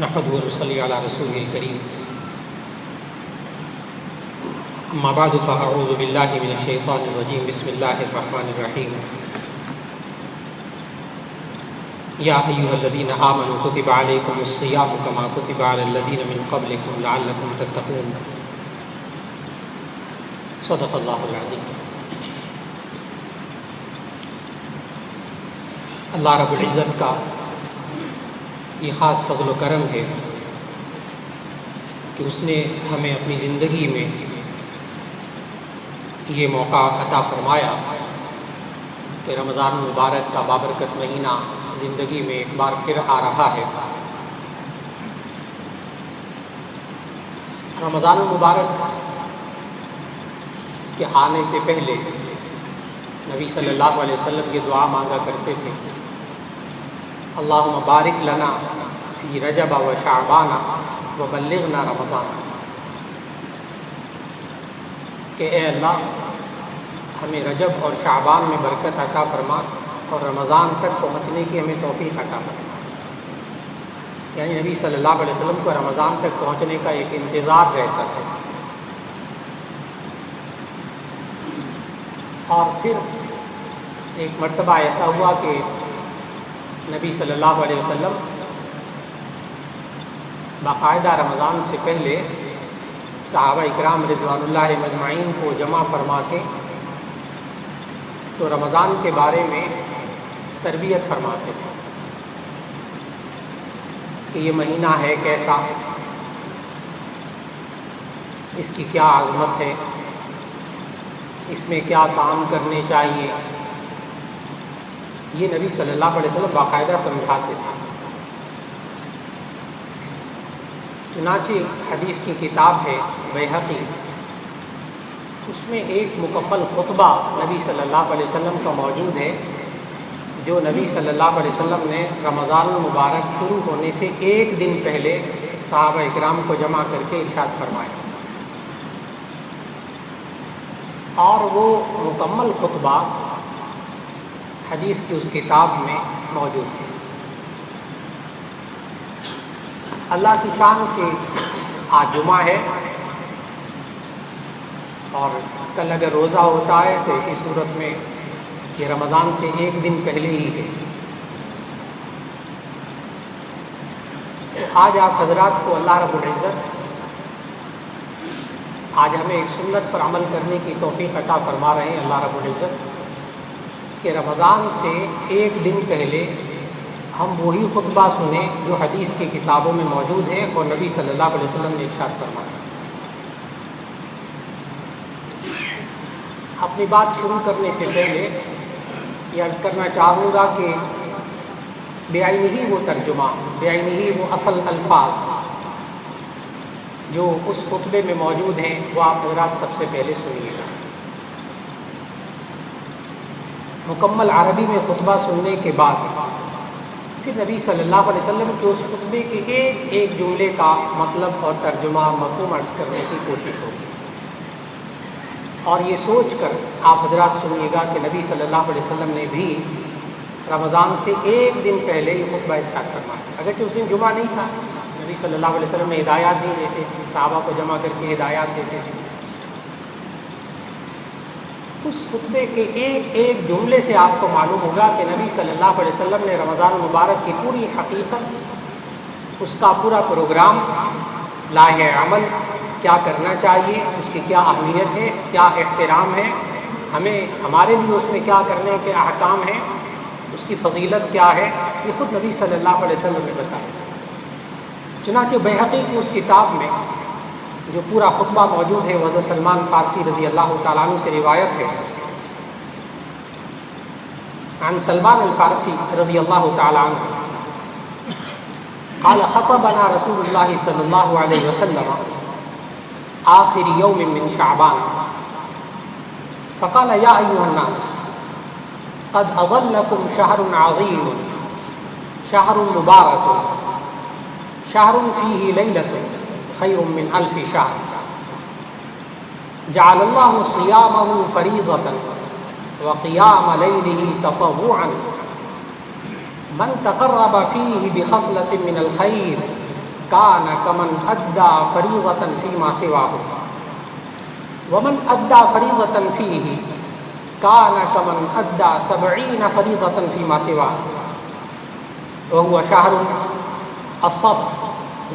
نحمده ونصلي على رسوله الكريم. أما بعد فأعوذ بالله من الشيطان الرجيم. بسم الله الرحمن الرحيم. يا أيها الذين آمنوا كتب عليكم الصيام كما كتب على الذين من قبلكم لعلكم تتقون. صدق الله العظيم. اللہ رب العزت کا یہ خاص فضل و کرم ہے کہ اس نے ہمیں اپنی زندگی میں یہ موقع عطا فرمایا کہ رمضان المبارک کا بابرکت مہینہ زندگی میں ایک بار پھر آ رہا ہے. رمضان المبارک کے آنے سے پہلے نبی صلی اللہ علیہ وسلم یہ دعا مانگا کرتے تھے: اللہم بارک لنا فی رجب و شعبان و بلغنا رمضان. کہ اے اللہ ہمیں رجب اور شعبان میں برکت عطا فرما اور رمضان تک پہنچنے کی ہمیں توفیق عطا فرما. یعنی نبی صلی اللہ علیہ وسلم کو رمضان تک پہنچنے کا ایک انتظار رہتا ہے. اور پھر ایک مرتبہ ایسا ہوا کہ نبی صلی اللہ علیہ وسلم باقاعدہ رمضان سے پہلے صحابہ اکرام رضوان اللہ مجمعین کو جمع فرما کے تو رمضان کے بارے میں تربیت فرماتے تھے کہ یہ مہینہ ہے کیسا، اس کی کیا عظمت ہے، اس میں کیا کام کرنے چاہیے. یہ نبی صلی اللہ علیہ وسلم باقاعدہ سمجھاتے تھے. چنانچہ حدیث کی کتاب ہے بیہقی، اس میں ایک مکمل خطبہ نبی صلی اللہ علیہ وسلم کا موجود ہے جو نبی صلی اللہ علیہ وسلم نے رمضان المبارک شروع ہونے سے ایک دن پہلے صحابہ اکرام کو جمع کر کے ارشاد فرمایا. اور وہ مکمل خطبہ حدیث کی اس کتاب میں موجود ہے. اللہ کی شان کہ آج جمعہ ہے اور کل اگر روزہ ہوتا ہے تو اسی صورت میں یہ رمضان سے ایک دن پہلے ہی ہے. تو آج آپ حضرات کو اللہ رب العزت آج ہمیں ایک سنت پر عمل کرنے کی توفیق عطا فرما رہے ہیں. اللہ رب العزت کہ رمضان سے ایک دن پہلے ہم وہی خطبہ سنیں جو حدیث کی کتابوں میں موجود ہے اور نبی صلی اللہ علیہ وسلم نے ارشاد فرمایا. اپنی بات شروع کرنے سے پہلے یہ عرض کرنا چاہوں گا کہ بعینہ ہی وہ ترجمہ، بعینہ ہی وہ اصل الفاظ جو اس خطبے میں موجود ہیں وہ آپ حضرات سب سے پہلے سنیے گا. مکمل عربی میں خطبہ سننے کے بعد پھر نبی صلی اللہ علیہ وسلم کے اس خطبے کے ایک ایک جملے کا مطلب اور ترجمہ مفہوم عرض کرنے کی کوشش ہوگی. اور یہ سوچ کر آپ حضرات سنیے گا کہ نبی صلی اللہ علیہ وسلم نے بھی رمضان سے ایک دن پہلے یہ خطبہ ارشاد فرمایا. اگرچہ اس دن جمعہ نہیں تھا، نبی صلی اللہ علیہ وسلم نے ہدایات دی، جیسے صحابہ کو جمع کر کے ہدایات دیتے تھے. اس خطبے کے ایک ایک جملے سے آپ کو معلوم ہوگا کہ نبی صلی اللہ علیہ وسلم نے رمضان المبارک کی پوری حقیقت، اس کا پورا پروگرام، لاہ عمل، کیا کرنا چاہیے، اس کی کیا اہمیت ہے، کیا احترام ہے، ہمیں ہمارے لیے اس میں کیا کرنے کے احکام ہیں، اس کی فضیلت کیا ہے، یہ خود نبی صلی اللہ علیہ وسلم نے بتایا. چنانچہ بیہقی کی اس کتاب میں جو پورا خطبہ موجود ہے، حضرت سلمان فارسی رضی اللہ تعالیٰ عنہ سے روایت ہے. عن سلمان الفارسی رضی اللہ تعالیٰ عنہ قال خطبنا رسول اللہ صلی اللہ علیہ وسلم آخر یوم من شعبان فقال یا ایها الناس قد اظلکم شہر عظیم شہر مبارک شہر فیہ لیلۃ خیر من الف شہر جعل اللہ صیامہ فریضۃ وقیام لیلہ تطوعا من تقرب فيه بخصلة من الخير کان کمن ادى فریضۃ فیما سواہ ومن ادى فریضۃ فیہ کان کمن ادى 70 فریضۃ فیما سواہ وهو شہر الصبر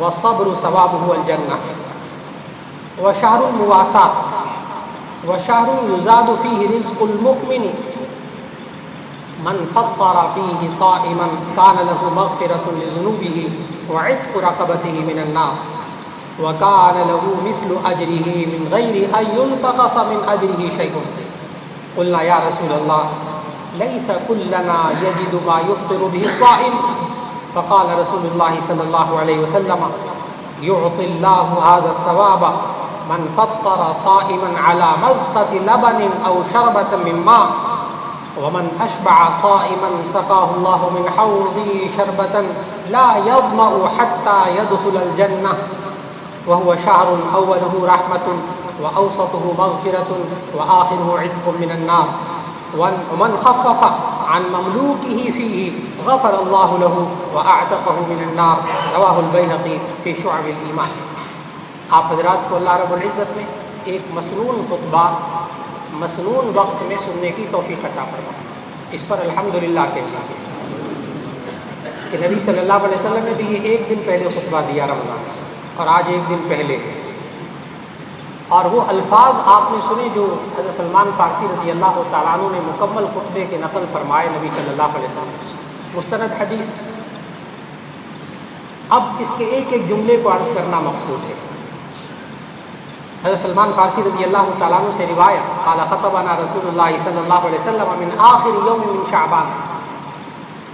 والصبر ثوابه الجنہ وشہر المواساة وشہر يزاد فیہ رزق المؤمن من فطر فيه صائما كان له مغفرة لذنوبه وعتق رقبته من النار وكان له مثل أجره من غير أن ينتقص من أجره شيء قلنا يا رسول الله ليس كلنا يجد ما يفطر به الصائم فقال رسول الله صلى الله عليه وسلم يعطي الله هذا الثواب من فطر صائما على مذقة لبن أو شربة من ماء ومن أشبع صائما سقاه الله من حوضه شربة لا يظمأ حتى يدخل الجنة وهو شهر أوله رحمة وأوسطه مغفرة وآخره عتق من النار ومن خفف عن مملوكه فيه غفر الله له وأعتقه من النار رواه البيهقي في شعب الإيمان. آپ حضرات کو اللہ رب العزت نے ایک مسنون خطبہ مسنون وقت میں سننے کی توفیق عطا فرمائے. اس پر الحمدللہ کہتے ہیں کہ نبی صلی اللہ علیہ وسلم نے بھی یہ ایک دن پہلے خطبہ دیا رمضان سے اور آج ایک دن پہلے اور وہ الفاظ آپ نے سنے جو حضرت سلمان فارسی رضی اللہ تعالیٰ عنہ نے مکمل خطبے کے نقل فرمائے نبی صلی اللہ علیہ وسلم سے مستند حدیث. اب اس کے ایک ایک جملے کو عرض کرنا مقصود ہے. حضرت سلمان فارسی رضی اللہ تعالیٰ عنہ سے روایت قال خطبنا رسول اللہ صلی اللہ علیہ وسلم من آخر یوم من شعبان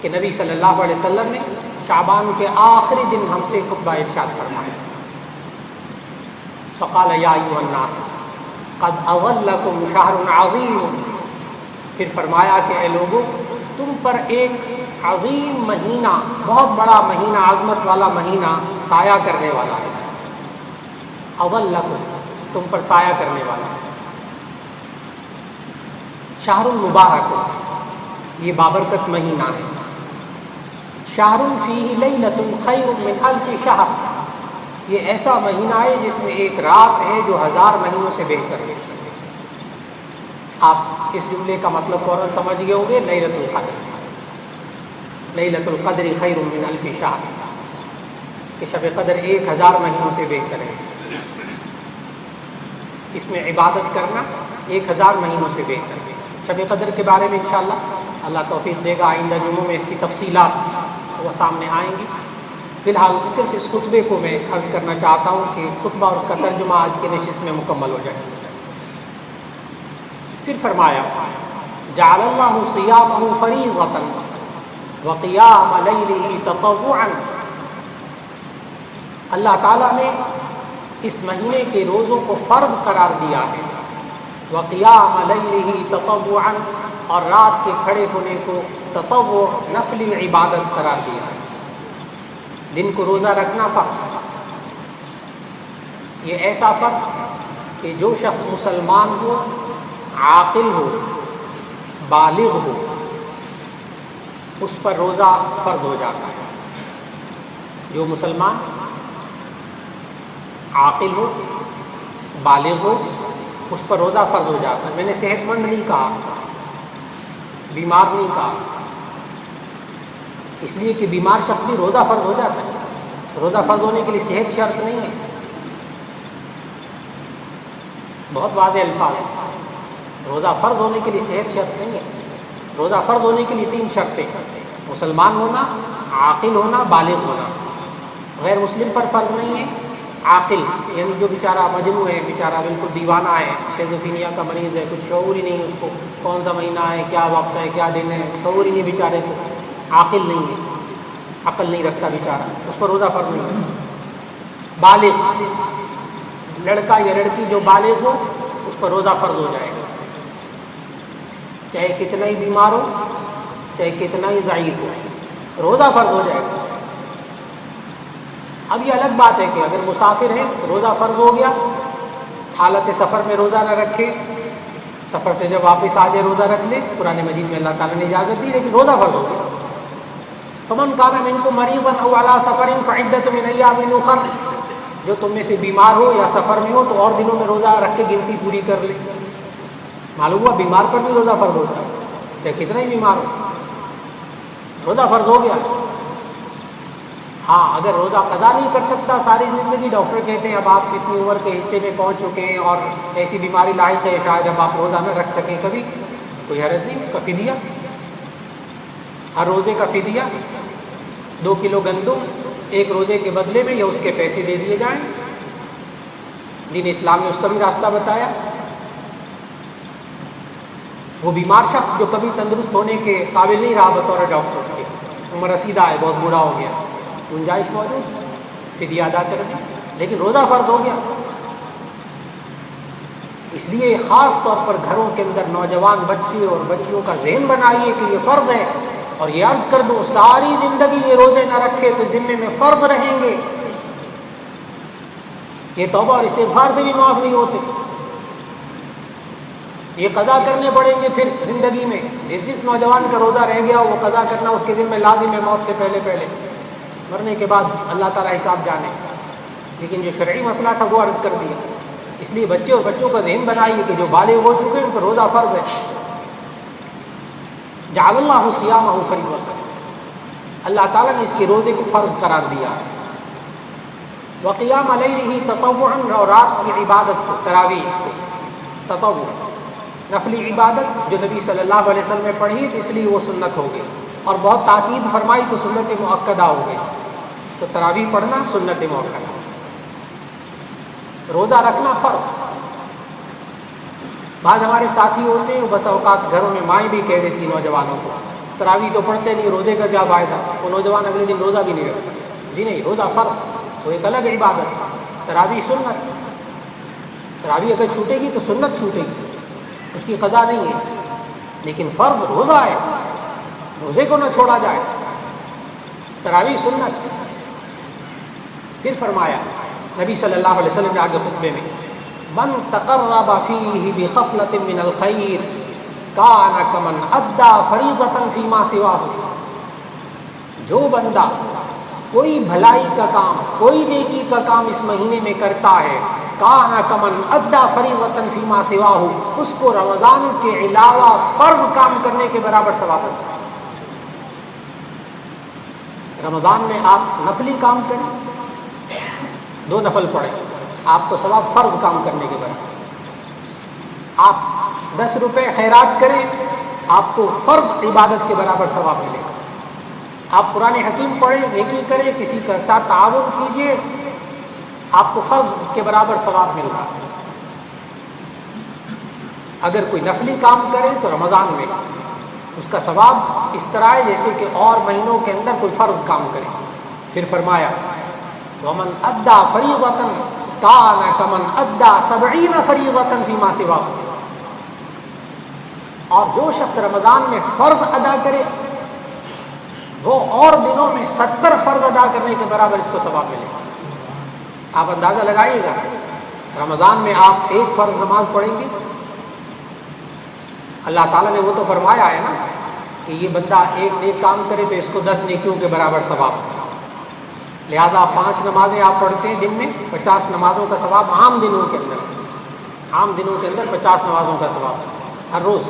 کہ نبی صلی اللہ علیہ وسلم نے شعبان کے آخری دن ہم سے خطبہ ارشاد فرمایا. فقال یا ایھا الناس قد اظلکم شہر عظیم پھر فرمایا کہ اے لوگو تم پر ایک عظیم مہینہ بہت بڑا مہینہ عظمت والا مہینہ سایہ کرنے والا ہے. اظلکم تم پر سایہ کرنے والا شہر المبارک یہ بابرکت مہینہ ہے. شہر فیہ لیلۃ خیر من الف شہر یہ ایسا مہینہ ہے جس میں ایک رات ہے جو 1000 مہینوں سے بہتر ہے. آپ اس جملے کا مطلب فوراً سمجھ گئے ہوں گے. لیلۃ القدر لیلۃ القدر خیر من الف شہر کہ شب قدر 1000 مہینوں سے بہتر ہے. اس میں عبادت کرنا 1000 مہینوں سے بہتر ہے. شب قدر کے بارے میں انشاءاللہ اللہ توفیق دے گا آئندہ جمعوں میں اس کی تفصیلات وہ سامنے آئیں گی. فی الحال صرف اس خطبے کو میں عرض کرنا چاہتا ہوں کہ خطبہ اور اس کا ترجمہ آج کی نشست میں مکمل ہو جائے. پھر فرمایا جعل اللہ صیامہ فریضۃ وقیام لیلہ تطوعا اللہ تعالیٰ نے اس مہینے کے روزوں کو فرض قرار دیا ہے. وقیام لیلہ تطوعا اور رات کے کھڑے ہونے کو تطوع نفلی عبادت قرار دیا ہے. دن کو روزہ رکھنا فرض یہ ایسا فرض کہ جو شخص مسلمان ہو عاقل ہو بالغ ہو اس پر روزہ فرض ہو جاتا ہے. جو مسلمان عاقل ہو بالغ ہو اس پر روزہ فرض ہو جاتا ہے. میں نے صحت مند نہیں کہا بیمار نہیں کہا اس لیے کہ بیمار شخص بھی روزہ فرض ہو جاتا ہے. روزہ فرض ہونے کے لیے صحت شرط نہیں ہے. بہت واضح الفاظ ہے. روزہ فرض ہونے کے لیے صحت شرط نہیں ہے. روزہ فرض ہونے کے لیے 3 شرطیں مسلمان ہونا عاقل ہونا بالغ ہونا. غیر مسلم پر فرض نہیں ہے. عاقل یعنی جو بیچارہ مجنون ہے بیچارہ بالکل دیوانہ ہے شیزوفرینیا کا مریض ہے کچھ شعور ہی نہیں ہے اس کو کون سا مہینہ ہے کیا وقت ہے کیا دن ہے شعور ہی نہیں بیچارے کو عاقل نہیں ہے عقل نہیں رکھتا بیچارہ اس پر روزہ فرض نہیں ہے. بالغ لڑکا یا لڑکی جو بالغ ہو اس پر روزہ فرض ہو جائے گا چاہے کتنا ہی بیمار ہو چاہے کتنا ہی ضعیف ہو روزہ فرض ہو جائے گا. اب یہ الگ بات ہے کہ اگر مسافر ہے روزہ فرض ہو گیا حالت سفر میں روزہ نہ رکھے سفر سے جب واپس آ جائے روزہ رکھ لے. قرآن مجید میں اللہ تعالیٰ نے اجازت دی لیکن روزہ فرض ہو گیا. فمن کان منکم مریضا او علی سفر فعدۃ من ایام اخر، جو تم میں سے بیمار ہو یا سفر میں ہو تو اور دنوں میں روزہ رکھ کے گنتی پوری کر لے۔ معلوم ہوا بیمار پر بھی روزہ فرض ہوتا ہے، یا کتنا ہی بیمار ہو روزہ فرض ہو گیا۔ ہاں اگر روزہ قضا نہیں کر سکتا ساری زندگی، ڈاکٹر کہتے ہیں اب آپ اتنی عمر کے حصے میں پہنچ چکے ہیں اور ایسی بیماری لاحق ہے شاید اب آپ روزہ نہ رکھ سکیں کبھی، کوئی حرج نہیں، اس کا فدیہ، ہر روزے کا فدیہ 2 کلو گندم ایک روزے کے بدلے میں یا اس کے پیسے دے دیے جائیں۔ دین اسلام نے اس کا بھی راستہ بتایا۔ وہ بیمار شخص جو کبھی تندرست ہونے کے قابل نہیں رہا بطور ڈاکٹر کے، عمر رسیدہ ہے، بہت بوڑھا ہو گیا، گنجائش موجود، فدیہ ادا کر دیں، لیکن روزہ فرض ہو گیا۔ اس لیے خاص طور پر گھروں کے اندر نوجوان بچے اور بچیوں کا ذہن بنائیے کہ یہ فرض ہے، اور یہ عرض کر دو ساری زندگی یہ روزے نہ رکھے تو ذمے میں فرض رہیں گے، یہ توبہ اور استغفار سے بھی معاف نہیں ہوتے، یہ قضا کرنے پڑیں گے پھر زندگی میں۔ جس نوجوان کا روزہ رہ گیا وہ قضا کرنا اس کے ذمہ لازم ہے موت سے پہلے پہلے، مرنے کے بعد اللہ تعالیٰ حساب جانے، لیکن جو شرعی مسئلہ تھا وہ عرض کر دیا۔ اس لیے بچے اور بچوں کا ذہن بنائیے کہ جو بالغ ہو چکے ہیں ان پر روزہ فرض ہے۔ جعل اللہ صیامہ فریضۃ، اللہ تعالیٰ نے اس کے روزے کو فرض قرار دیا ہے۔ وقیام لیلہ تطوعا، اور رات کی عبادت کو، تراویح کو، تطوع نفلی عبادت جو نبی صلی اللہ علیہ وسلم نے پڑھی تو اس لیے وہ سنت ہو گئی، اور بہت تاکید فرمائی تو سنت مؤکدہ ہو گئی، تو تراویح پڑھنا سنت مؤکدہ، روزہ رکھنا فرض۔ بعض ہمارے ساتھی ہوتے ہیں بس اوقات گھروں میں مائیں بھی کہہ دیتی نوجوانوں کو تراویح تو پڑھتے نہیں، روزے کا کیا فائدہ، وہ نوجوان اگلے دن روزہ بھی نہیں رکھتا۔ جی نہیں، روزہ فرض تو ایک الگ عبادت، تراویح سنت۔ تراویح اگر چھوٹے گی تو سنت چھوٹے گی، اس کی قضا نہیں ہے، لیکن فرض روزہ ہے، روزے کو نہ چھوڑا جائے، تراویح سنت۔ پھر فرمایا نبی صلی اللہ علیہ وسلم نے آگے خطبے میں، من تقرب فیہ بخصلۃ من الخیر کان کمن ادی فریضۃ فیما سواہ، جو بندہ کوئی بھلائی کا کام، کوئی نیکی کا کام اس مہینے میں کرتا ہے، کان کمن ادی فریضۃ فیما سواہ، اس کو رمضان کے علاوہ فرض کام کرنے کے برابر ثواب ہے۔ رمضان میں آپ نفلی کام کریں، 2 نفل پڑھیں، آپ کو ثواب فرض کام کرنے کے برابر۔ آپ 10 روپے خیرات کریں، آپ کو فرض عبادت کے برابر ثواب ملے گا۔ آپ قرآن حکیم پڑھیں، نیکی کریں، کسی کے ساتھ تعاون کیجیے، آپ کو فرض کے برابر ثواب مل رہا ہے۔ اگر کوئی نفلی کام کرے تو رمضان میں اس کا ثواب اس طرح ہے جیسے کہ اور مہینوں کے اندر کوئی فرض کام کرے۔ پھر فرمایا ومن ادى فریضۃ کان کمن ادى 70 فریضۃ فیما سواہ، اور جو شخص رمضان میں فرض ادا کرے وہ اور دنوں میں 70 فرض ادا کرنے کے برابر اس کو ثواب ملے گا۔ آپ اندازہ لگائیے گا، رمضان میں آپ 1 فرض نماز پڑھیں گے، اللہ تعالیٰ نے وہ تو فرمایا ہے نا کہ یہ بندہ ایک نیک کام کرے تو اس کو 10 نیکیوں کے برابر ثواب ہے، لہذا 5 نمازیں آپ پڑھتے ہیں دن میں، 50 نمازوں کا ثواب عام دنوں کے اندر، عام دنوں کے اندر 50 نمازوں کا ثواب ہر روز،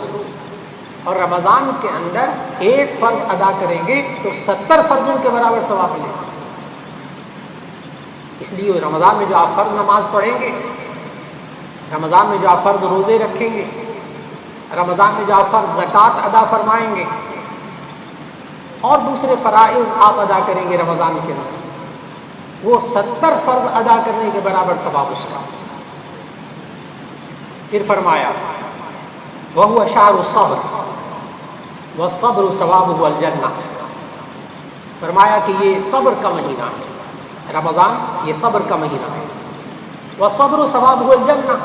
اور رمضان کے اندر 1 فرض ادا کریں گے تو 70 فرضوں کے برابر ثواب ملے گا۔ اس لیے رمضان میں جو آپ فرض نماز پڑھیں گے، رمضان میں جو آپ فرض روزے رکھیں گے، رمضان میں جو آپ فرض زکوٰۃ ادا فرمائیں گے اور دوسرے فرائض آپ ادا کریں گے رمضان کے اندر، وہ 70 فرض ادا کرنے کے برابر ثواب اس کا۔ پھر فرمایا وَهُوَ شَهْرُ الصَّبْرِ وَالصَّبْرُ ثَوَابُهُ الْجَنَّةُ، فرمایا کہ یہ صبر کا مہینہ ہے، رمضان یہ صبر کا مہینہ ہے، وَالصَّبْرُ ثَوَابُهُ الْجَنَّةُ،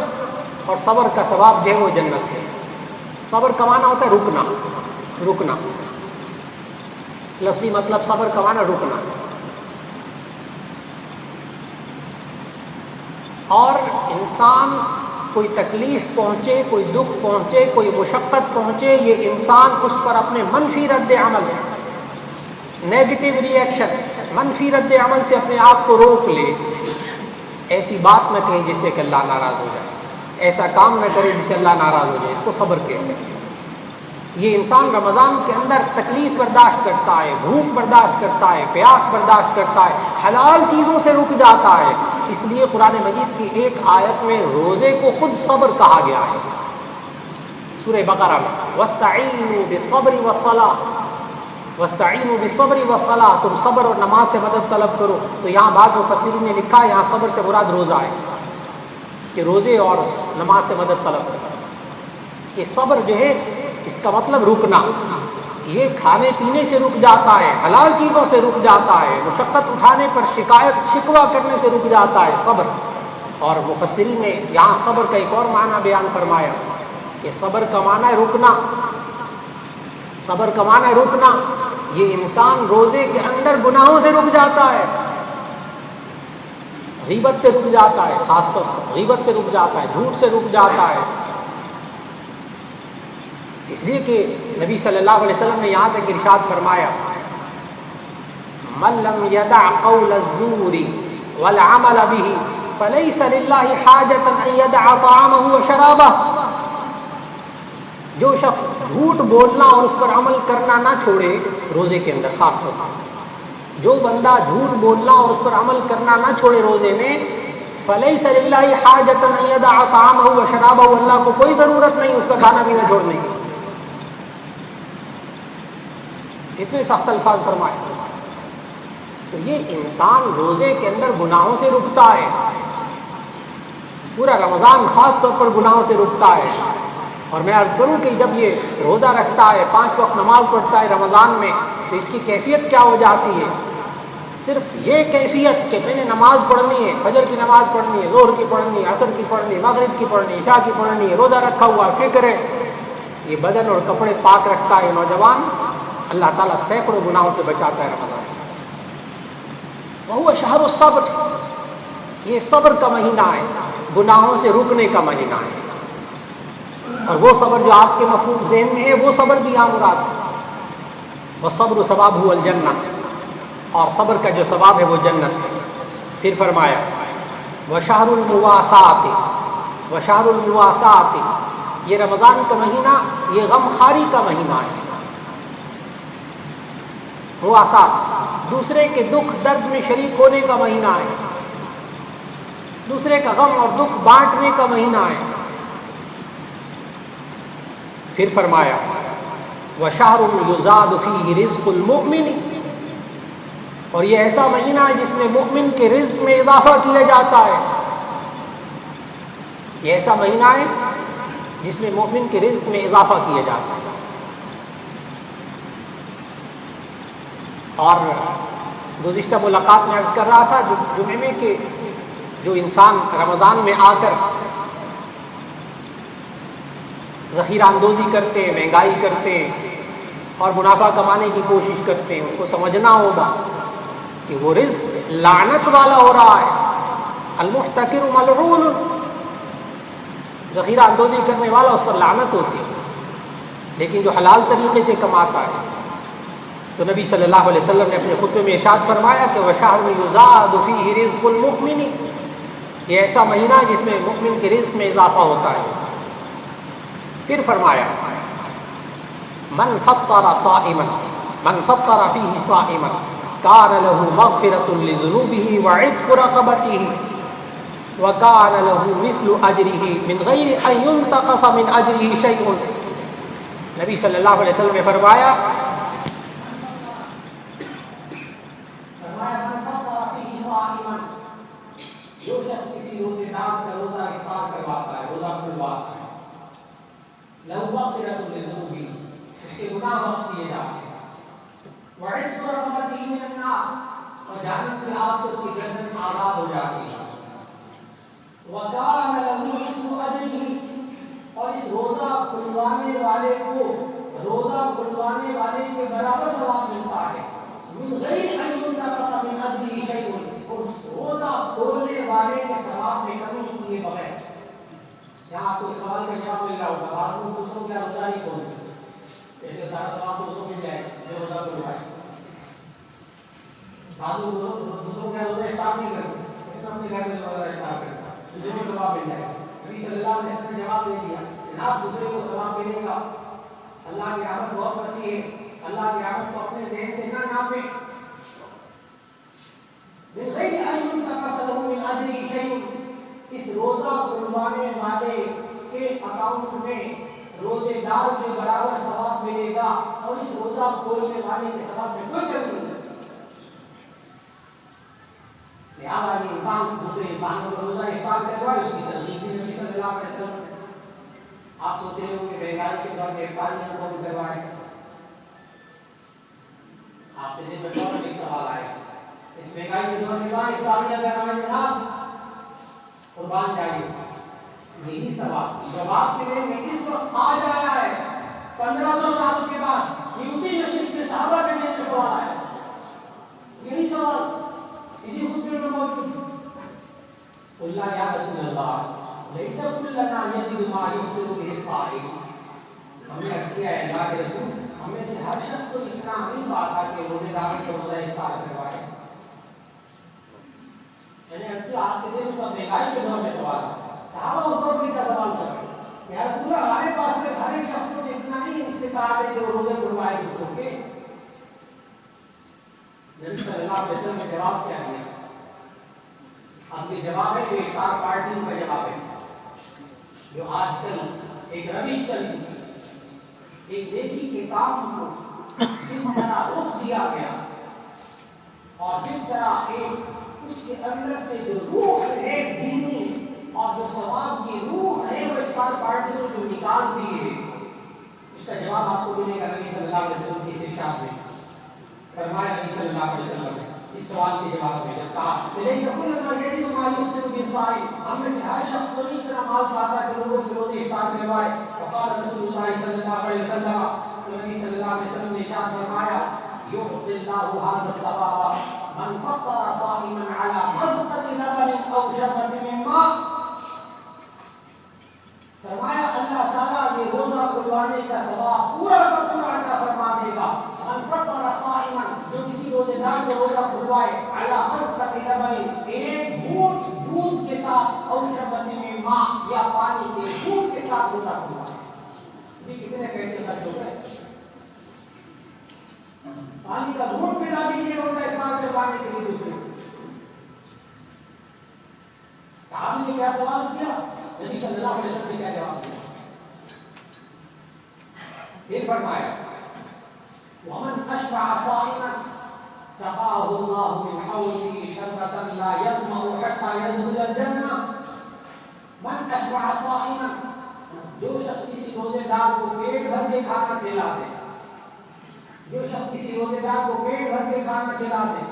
اور صبر کا ثواب جو ہے وہ جنت ہے۔ صبر کا معنی ہوتا ہے رکنا، رکنا، لفظی مطلب صبر کا معنی رکنا، اور انسان کوئی تکلیف پہنچے، کوئی دکھ پہنچے، کوئی مشقت پہنچے، یہ انسان اس پر اپنے منفی رد عمل ہے، نیگیٹو ری ایکشن، منفی رد عمل سے اپنے آپ کو روک لے. ایسی بات نہ کہے جس سے کہ اللہ ناراض ہو جائے، ایسا کام نہ کرے جس سے اللہ ناراض ہو جائے. اس کو صبر کہتے ہیں. یہ انسان رمضان کے اندر تکلیف برداشت کرتا ہے، بھوک برداشت کرتا ہے، پیاس برداشت کرتا ہے، حلال چیزوں سے رک جاتا ہے. اس لیے قرآن مجید کی ایک آیت میں روزے کو خود صبر کہا گیا ہے. سورہ بقرہ میں وَاسْتَعِینُوا بِالصَّبْرِ وَالصَّلَاةِ، وَاسْتَعِینُوا بِالصَّبْرِ وَالصَّلَاةِ، تم صبر اور نماز سے مدد طلب کرو. تو یہاں بعض مفسرین نے لکھا ہے یہاں صبر سے مراد روزہ ہے، کہ روزے اور نماز سے مدد طلب کرو. کہ صبر جو ہے اس کا مطلب رکنا، یہ کھانے پینے سے رک جاتا ہے، حلال چیزوں سے رک جاتا ہے، مشقت اٹھانے پر شکایت شکوہ کرنے سے رک جاتا ہے صبر. اور مفسرین نے یہاں صبر کا ایک اور معنی بیان فرمایا کہ صبر کا معنی ہے رکنا. صبر کا معنی ہے رکنا. یہ انسان روزے کے اندر گناہوں سے رک جاتا ہے، غیبت سے رک جاتا ہے، خاص طور پر غیبت سے رک جاتا ہے، جھوٹ سے رک جاتا ہے. اس لیے کہ نبی صلی اللہ علیہ وسلم نے یہاں تک ارشاد فرمایا من لم يدع قول الزور والعمل به فليس لله حاجة ان يدع طعامه وشرابه. جو شخص جھوٹ بولنا اور اس پر عمل کرنا نہ چھوڑے روزے کے اندر، خاص طور پر جو بندہ جھوٹ بولنا اور اس پر عمل کرنا نہ چھوڑے روزے میں، فلیس للہ حاجۃ ان یدع طعامہ وشرابہ، اللہ کو کوئی ضرورت نہیں اس کا کھانا پینا چھوڑنے کی. اتنے سخت الفاظ فرمائے. تو یہ انسان روزے کے اندر گناہوں سے رکتا ہے، پورا رمضان خاص طور پر گناہوں سے رکتا ہے. اور میں عرض کروں کہ جب یہ روزہ رکھتا ہے، 5 وقت نماز پڑھتا ہے رمضان میں، تو اس کی کیفیت کیا ہو جاتی ہے؟ صرف یہ کیفیت کہ میں نے نماز پڑھنی ہے، فجر کی نماز پڑھنی ہے، ظہر کی پڑھنی ہے، عصر کی پڑھنی ہے، مغرب کی پڑھنی ہے، عشاء کی پڑھنی ہے، روزہ رکھا ہوا فکر ہے. یہ بدن اور کپڑے پاک رکھتا ہے نوجوان، اللہ تعالیٰ سینکڑوں گناہوں سے بچاتا ہے رمضان. وہ شہر الصبر، یہ صبر کا مہینہ ہے، گناہوں سے رکنے کا مہینہ ہے. اور وہ صبر جو آپ کے مفہوم ذہن میں ہے وہ صبر بھی یہاں مراد ہے. والصبر ثوابہ الجنہ، اور صبر کا جو ثواب ہے وہ جنت ہے. پھر فرمایا وشہر المواسات، وشہر المواسات، یہ رمضان کا مہینہ یہ غم خاری کا مہینہ ہے. مواسات دوسرے کے دکھ درد میں شریک ہونے کا مہینہ ہے، دوسرے کا غم اور دکھ بانٹنے کا مہینہ ہے. پھر فرمایا وشہر یزاد فیہ رزق المؤمن، اور یہ ایسا مہینہ ہے جس میں مؤمن کے رزق میں اضافہ کیا جاتا ہے. یہ ایسا مہینہ ہے جس میں مؤمن کے رزق میں اضافہ کیا جاتا ہے. اور گزشتہ ملاقات میں عرض کر رہا تھا جمعے میں کہ جو انسان رمضان میں آ کر ذخیرہ اندوزی کرتے ہیں، مہنگائی کرتے ہیں اور منافع کمانے کی کوشش کرتے ہیں، ان کو سمجھنا ہوگا کہ وہ رزق لعنت والا ہو رہا ہے. المحتکر ملعون، ذخیرہ اندوزی کرنے والا اس پر لعنت ہوتی ہے. لیکن جو حلال طریقے سے کماتا ہے، تو نبی صلی اللہ علیہ وسلم نے اپنے خطبے میں ارشاد فرمایا کہ وشہر یزاد فیہ رزق المؤمن، یہ ایسا مہینہ ہے جس میں مؤمن کے رزق میں اضافہ ہوتا ہے. پھر فرمایا من فطر صائما، من فطر فیہ صائما کان له مغفرۃ لذنوبہ وعتق رقبتہ وکان له مثل اجرہ من غیر ان ينتقص من اجرہ شیء. نبی صلی اللہ علیہ وسلم نے فرمایا جو شخص کسی روزے دار کا روزہ افطار کرواتا ہے، روزہ کھلواتا ہے، لہو مغفرۃ لذنوبہ، اس کے گناہ بخش دیے جاتے ہیں، وعتق رقبتہ من النار، اور جہنم کی آگ سے اس کی گردن آزاد ہو جاتی ہے، وکان لہ مثل اجرہ، اور اس روزہ کھلوانے والے کو روزہ کھلوانے والے کے برابر ثواب ملتا ہے، من غیر ان ينتقص من اجرہ شیء، اس روزہ کھولنے والے کے ثواب میں کمی کیے بغیر. یہاں آپ کو ایک سوال کا جواب مل رہا ہوگا، بعض لوگ دوسروں کیا روزہ نہیں کھولتے، ایسے سارا ثواب دوسروں مل جائے جو روزہ کھلوائے. بعض دوسروں کا روزہ افطار نہیں کرتے لیکن اپنے گھر میں روزہ افطار کرتا ہے، ضرور ثواب مل جائے گا۔ نبی صلی اللہ علیہ وسلم نے جواب دے دیا، جناب دوسرے کو ثواب ملے گا، اللہ کی رحمت بہت وسیع ہے، اللہ کی رحمت کو اپنے ذہن سے نہ ناپیں۔ من غیر ان ينتقص له من اجره شيء، اس روزہ کھلوانے والے کے اکاؤنٹ میں روزے دار کے برابر ثواب ملے گا اور اس روزہ کھولنے والے کے ثواب میں کوئی کمی نہیں ہے۔ لہٰذا یہ انسان دوسرے انسان کو روزہ افطار کروائے، اس کی ترغیب بھی نبی صلی اللہ علیہ وسلم نے۔ آپ سوچتے ہو کہ مہنگائی کے دور میں افطاریاں کون کروائے؟ آپ کے دل میں فوراً ایک سوال آئے، اس مہنگائی کے دور میں کہاں افطاریاں کروائیں جناب؟ قربان جائیے، یہی سوال جواب کے لیے میں اس وقت آج آیا ہے 1500 سال کے بعد، یہ اسی نشست میں صحابہ کے دل میں سوال آیا، یہی سوال اسی خطبے میں موجود ہے۔ اللہ یا رسول اللہ لیس کلنا یجد ما یفطر به الصائم، ہم نے عرض کیا ہے اللہ کے رسول، ہم میں سے ہر شخص کو اتنا نہیں پاتا کہ روزے دار کو روزہ افطار کروائے۔ میں نے عرض کیا آپ کے دل میں تو مہنگائی کے دور میں سوال ہے، صحابہ اس دور میں کیا سوال کر رہے ہیں؟ یا رسول اللہ ہمارے پاس میں ہر ایک شخص کو اتنا نہیں استطاعت ہے کہ وہ روزے کروائے دوسروں کے۔ نبی صلی اللہ علیہ وسلم نے جواب کیا دیا؟ اب یہ جواب ہے جو افطار پارٹیوں کا جواب ہے، جو آج کل ایک روش چل چکی ہے۔ ایک نیکی کے کام کو جس طرح رخ دیا گیا اور جس طرح ایک اس کے اندر سے جو روح ہے دینی اور جو ثواب کی روح ہے وہ افطار پارٹیوں جو نکال دی ہے، اس کا جواب آپ کو ملے گا نبی صلی اللہ علیہ وسلم کی ارشاد میں۔ فرمایا نبی صلی اللہ علیہ وسلم نے اس سوال کے جواب میں جب کہا کہ نہیں سکول نہ یہ تو ما یفطر بالصائم، ہم میں سے ہر شخص کو نہیں اتنا مال پاتا کہ لوگوں کے روزے افطار کروائے۔ وقال رسول اللہ صلی اللہ علیہ وسلم، تو نبی صلی اللہ علیہ وسلم نے ارشاد فرمایا یعطی اللہ هذا الثواب من فطر صائما على مذقة لبن او شربة من ماء، فرمایا اللہ تعالیٰ یہ روزہ کھلوانے کا ثواب پورا کا پورا عطا فرما دے گا۔ من فطر صائما، جو کسی روزے دار کو روزہ کھلوائے علی مذقة لبن، ایک گھونٹ دودھ کے ساتھ، اور شربت من ماء، یا پانی کے گھونٹ کے ساتھ روزہ کھلوائے، یہ کتنے پیسے خرچ ہو گئے؟ پانی کا گھونٹ پلا دیجیے روزہ افطار کروانے کے لیے دوسرے۔ صحابی نے کیا سوال کیا، نبی صلی اللہ علیہ وسلم نے کیا جواب دیا؟ پھر فرمایا ومن اشبع صائما سقاه الله من حوضه شربة لا يظمأ حتى يدخل الجنة، من اشبع صائما، جو شخص کسی روزے دار کو پیٹ بھر کے کھانا کھلا دے، جو شخص کسی روزے دار کو پیٹ بھر کے کھانا کھلا دے،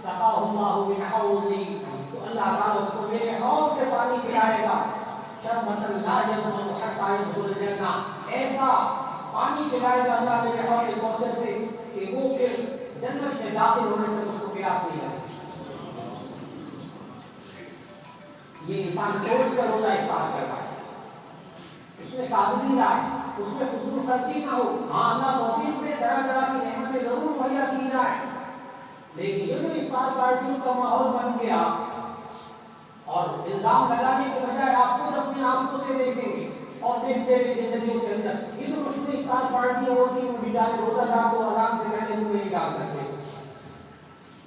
سقاه الله من حوضه، تو اللہ تعالیٰ اس کو میرے حوض سے پانی پلائے گا، شربة لا يظمأ حتى يدخل الجنة، ایسا پانی پلائے گا اللہ میرے حوض کوثر سے کہ وہ پھر جنت میں داخل ہونے تک اس کو پیاس نہیں لگے۔ یہ انسان سوچ کر روزہ افطار کر رہا ہے، اس میں سادگی لائے، اس میں فضول خرچی نہ ہو۔ ہاں اللہ توفیق دے، طرح طرح کی نعمتیں ضرور مہیا کی جائے، لیکن یہ جو افطار پارٹیوں کا ماحول بن گیا اور الزام لگانے کے بجائے آپ خود اپنے آنکھوں سے دیکھیں گے اور دیکھتے رہے زندگیوں کے اندر، یہ تو مشہور افطار پارٹیاں ہوتی ہیں، وہ بیچارے روزہ دار کو اذان سے پہلے منہ میں نہیں ڈال سکتے،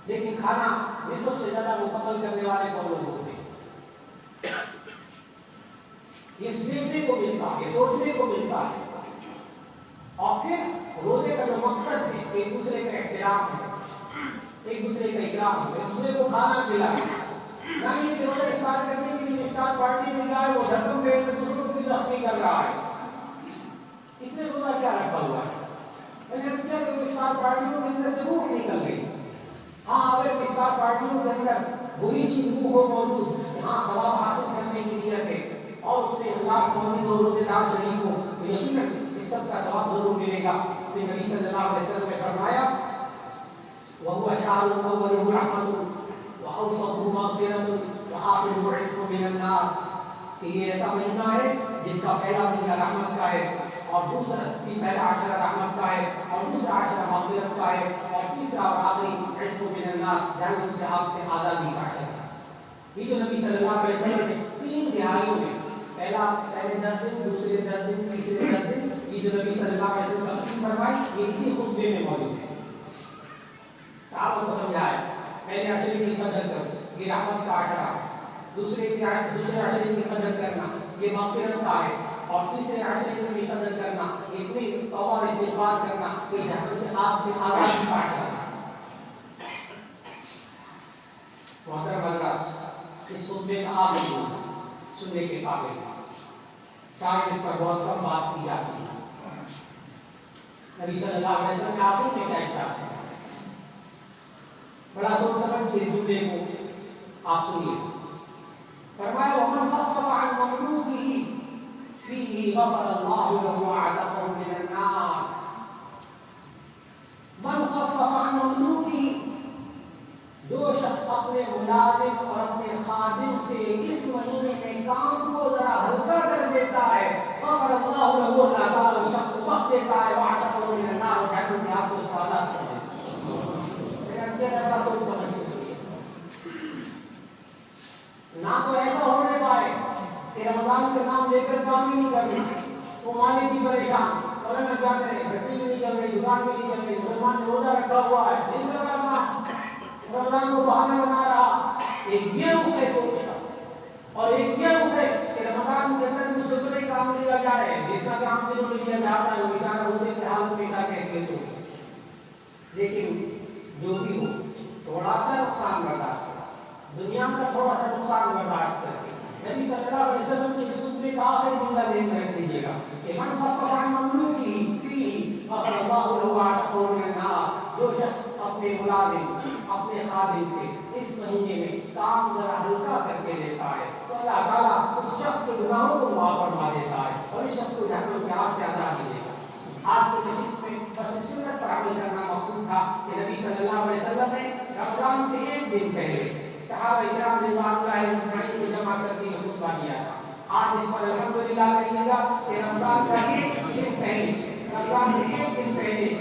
لیکن کھانا نصف سے زیادہ مکمل کرنے والے کون لوگ ہوتے ہیں؟ یہ دیکھنے کو ملتا ہے، یہ سوچنے کو ملتا ہے۔ اور پھر روزے کا جو مقصد ہے ایک دوسرے کا احترام ہے، ایک دوسرے کا اکرام ہے، ایک دوسرے کو کھانا کھلائے، نہ یہ کہ روزہ افطار کرنے کے لیے افطار پارٹی میں جائے وہ ڈھکن پہ دوسروں کو بھی زخمی کر رہا ہے، اس نے روزہ کیا رکھا ہوا ہے؟ میں نے اس کیا کہ افطار پارٹیوں کے اندر سے روح نکل گئی۔ ہاں اگر افطار پارٹیوں کے اندر وہی چیز روح ہو موجود کہ ہاں ثواب حاصل کرنے کی نیت ہے اور اس میں اخلاص موجود ہو، روزے دار شریک ہو، تو یقیناً اس سب کا ثواب ضرور ملے گا۔ پھر نبی صلی اللہ علیہ وسلم نے فرمایا وَهُوَ شَهْرٌ أَوَّلُهُ رَحْمَةٌ وَأَوْسَطُهُ مَغْفِرَةٌ وَآخِرُهُ عِتْقٌ مِنَ النَّارِ، کہ یہ ایسا مہینہ ہے جس کا پہلا مہینہ رحمت کا ہے، اور دوسرا پہلا عشرہ رحمت کا ہے، اور دوسرا عشرہ مغفرت کا ہے، اور تیسرا اور آخری عتق من النار جہنم سے آگ سے آزادی کا اشارہ. یہ جو نبی صلی اللہ علیہ وسلم نے 3 دہائیوں میں پہلے 10 دن، دوسرے 10 دن، تیسرے 10 دن، یہ جو نبی صلی اللہ علیہ وسلم تقسیم فرمائی یہ اسی خطبے میں موجود ہے. صحابہ کو سمجھایا پہلے عشرے کی قدر کرو، یہ رحمت کا عشرہ ہے. دوسرے عشرے کی قدر کرنا یہ مغفرت کا ہے. اور تیسرے عشرے کی قدر کرنا اتنی توبہ اور استغفار کرنا یہ جہنم سے آگ سے آزادی کا عشرہ ہے. محترم حضرات، اس خطبے کا آخری سننے کے قابل ہے، شاید اس پر بہت کم بات کی جاتی ہے. نبی صلی اللہ علیہ وسلم نے آخر میں کیا کہا ہے، بڑا سوچ سمجھ کے اس جملے کو آپ سنیے. فرمایا وَمَنْ خَفَّفَ عَنْ مَمْلُوكِهِ فِيهِ غَفَرَ اللَّهُ لَهُ وَعَتَقَهُ مِنَ النَّارِ. من خفف عن مملوكه، جو شخص اپنے ملازم اور اپنے خادم سے اس مہینے میں کام کو ذرا ہلکا کر دیتا ہے، غفر اللہ له، اللہ تعالیٰ اس شخص کو بخش دیتا ہے، وعتقه من النار، جہنم کی آگ سے اس کو آزاد کر دیتا ہے. میرا چہرہ بڑا سوچ سمجھ کے سنیے. نہ تو ایسا ہونے پائے کہ رمضان کے نام لے کر کام ہی نہیں کرنا، وہ مالک بھی پریشان، پتہ نہ کیا کرے، گھٹی بھی نہیں چل رہی، دکان بھی نہیں چل رہی، مسلمان نے روزہ رکھا ہوا ہے نہیں کر رہا کام، رمضان کو بہانہ بنا رہا. ایک یہ رخ ہے سوچ کا، اور ایک یہ رخ ہے کہ رمضان کے اندر بھی سوچ نہیں کام لیا جائے، جتنا کام دنوں میں لیا جاتا ہے وہ بیچارہ روزے کے حالت میں جا کے لیتے ہیں. لیکن جو بھی ہو تھوڑا سا نقصان برداشت کرے، دنیا کا تھوڑا سا نقصان برداشت کرے. نبی صلی اللہ علیہ وسلم کے اس خطبے کا آخری جملہ ذہن میں رکھ لیجیے گا کہ من خفف عن مملوكه فيه غفر الله له وعتقه من النار. جو شخص اپنے ملازم اپنے خادم سے اس مہینے میں کام ذرا ہلکا کر کے لیتا ہے تو اللہ تعالیٰ اس شخص کے گناہوں کو معاف فرما دیتا ہے اور اس شخص کو جہنم کی آگ سے آزادی دے گا. آج کی نشست میں بس سنت پر عمل کرنا مقصود تھا کہ نبی صلی اللہ علیہ وسلم نے رمضان سے 1 دن پہلے صحابہ کرام رضوان اللہ علیہم کو جمع کر کے یہ خطبہ دیا تھا. آج اس پر الحمدللہ کہیے گا کہ رمضان کا 1 دن پہلے، رمضان سے 1 دن پہلے